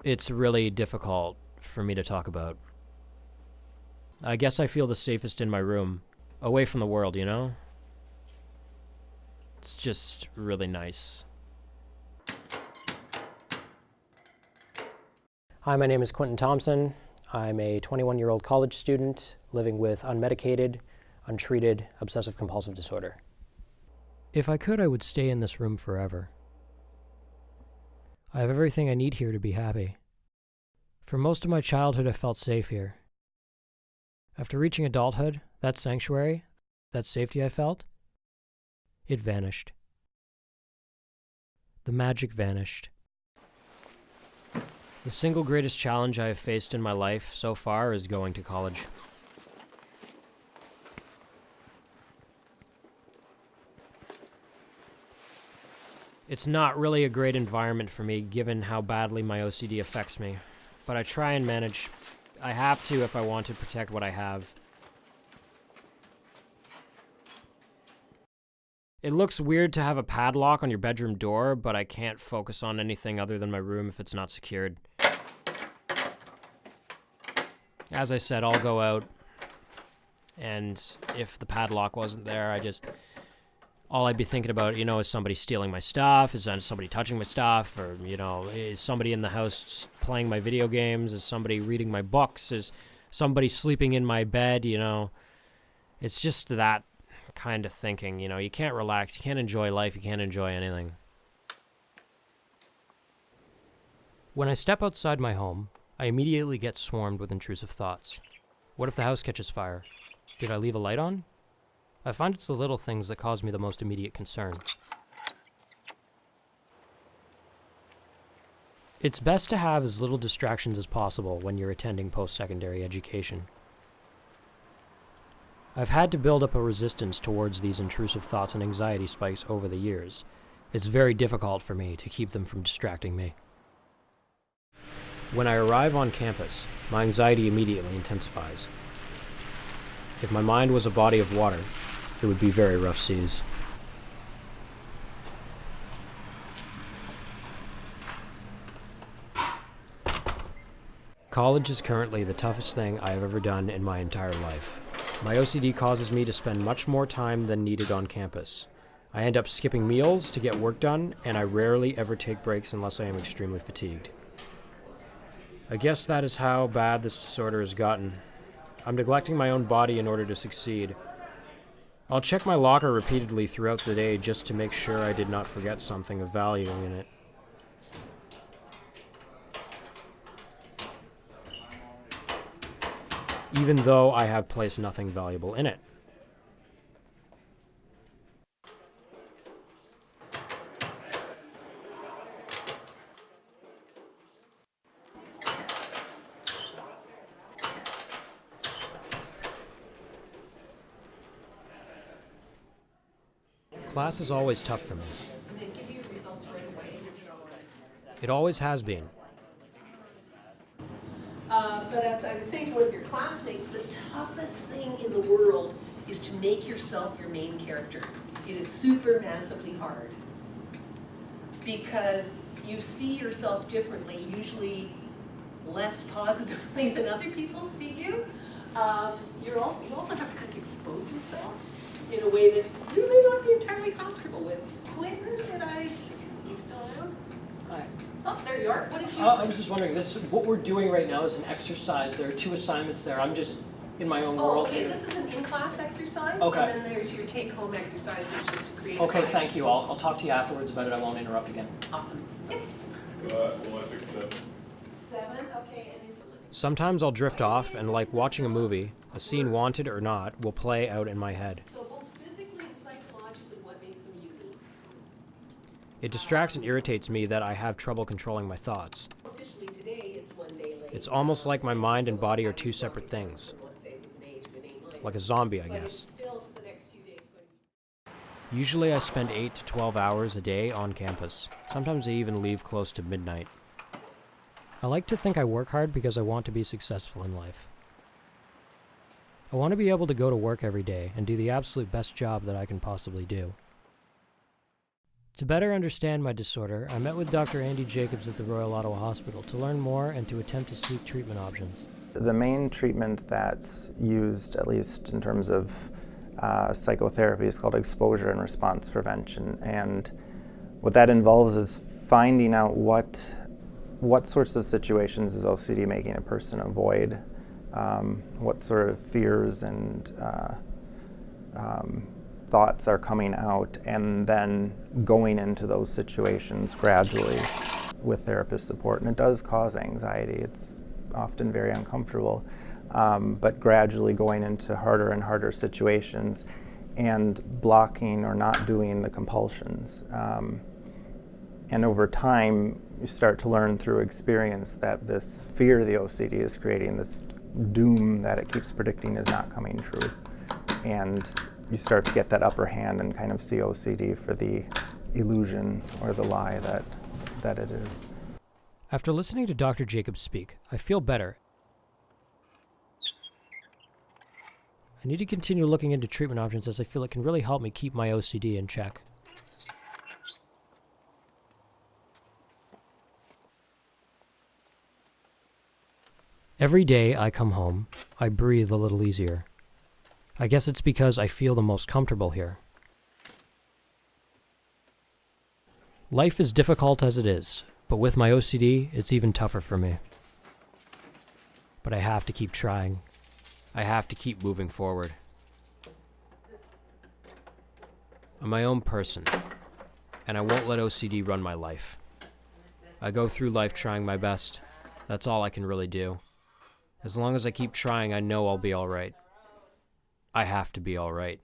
It's really difficult for me to talk about. I guess I feel the safest in my room, away from the world, you know? It's just really nice. Hi, my name is Quintin Thompson. I'm a 21-year-old college student living with unmedicated, untreated obsessive compulsive disorder. If I could, I would stay in this room forever. I have everything I need here to be happy. For most of my childhood, I felt safe here. After reaching adulthood, that sanctuary, that safety I felt, it vanished. The magic vanished. The single greatest challenge I have faced in my life so far is going to college. It's not really a great environment for me, given how badly my OCD affects me, but I try and manage. I have to if I want to protect what I have. It looks weird to have a padlock on your bedroom door, but I can't focus on anything other than my room if it's not secured. As I said, I'll go out, and if the padlock wasn't there, all I'd be thinking about, is somebody stealing my stuff? Is somebody touching my stuff? Or, is somebody in the house playing my video games? Is somebody reading my books? Is somebody sleeping in my bed? It's just that kind of thinking. You can't relax. You can't enjoy life. You can't enjoy anything. When I step outside my home, I immediately get swarmed with intrusive thoughts. What if the house catches fire? Did I leave a light on? I find it's the little things that cause me the most immediate concern. It's best to have as little distractions as possible when you're attending post-secondary education. I've had to build up a resistance towards these intrusive thoughts and anxiety spikes over the years. It's very difficult for me to keep them from distracting me. When I arrive on campus, my anxiety immediately intensifies. If my mind was a body of water, it would be very rough seas. College is currently the toughest thing I have ever done in my entire life. My OCD causes me to spend much more time than needed on campus. I end up skipping meals to get work done, and I rarely ever take breaks unless I am extremely fatigued. I guess that is how bad this disorder has gotten. I'm neglecting my own body in order to succeed. I'll check my locker repeatedly throughout the day just to make sure I did not forget something of value in it. Even though I have placed nothing valuable in it. Class is always tough for me. And they give you results right away. It always has been. But as I was saying to one of your classmates, the toughest thing in the world is to make yourself your main character. It is super massively hard. Because you see yourself differently, usually less positively than other people see you. You also have to kind of expose yourself in a way that you may not be entirely comfortable with. Quintin, you still around? Hi. Oh, there you are. What did you? I was just wondering, what we're doing right now is an exercise. There are 2 assignments there. I'm just in my own world. Okay, this is an in-class exercise, Okay. and then there's your take-home exercise, which is to create. Okay, thank you. I'll talk to you afterwards about it. I won't interrupt again. Awesome. Yes. Well, I think 7. 7. Okay, and Sometimes I'll drift off, and like watching a movie, a scene wanted or not will play out in my head. so both physically and psychologically, what makes them unique? It distracts and irritates me that I have trouble controlling my thoughts. Officially today, it's one day late. It's almost like my mind and body are 2 separate things. Let's say it was an age of an 8 Like a zombie, I But it's guess. still for the next few days. Usually I spend 8 to 12 hours a day on campus. Sometimes I even leave close to midnight. I like to think I work hard because I want to be successful in life. I want to be able to go to work every day and do the absolute best job that I can possibly do. To better understand my disorder, I met with Dr. Andy Jacobs at the Royal Ottawa Hospital to learn more and to attempt to seek treatment options. The main treatment that's used, at least in terms of psychotherapy, is called exposure and response prevention. And what that involves is finding out what sorts of situations is OCD making a person avoid, what sort of fears and thoughts are coming out, and then going into those situations gradually with therapist support. And it does cause anxiety. It's often very uncomfortable, but gradually going into harder and harder situations and blocking or not doing the compulsions. And over time, you start to learn through experience that this fear the OCD is creating, this doom that it keeps predicting, is not coming true. And you start to get that upper hand and kind of see OCD for the illusion or the lie that it is. After listening to Dr. Jacobs speak, I feel better. I need to continue looking into treatment options as I feel it can really help me keep my OCD in check. Every day I come home, I breathe a little easier. I guess it's because I feel the most comfortable here. Life is difficult as it is, but with my OCD, it's even tougher for me. But I have to keep trying. I have to keep moving forward. I'm my own person, and I won't let OCD run my life. I go through life trying my best. That's all I can really do. As long as I keep trying, I know I'll be all right. I have to be all right.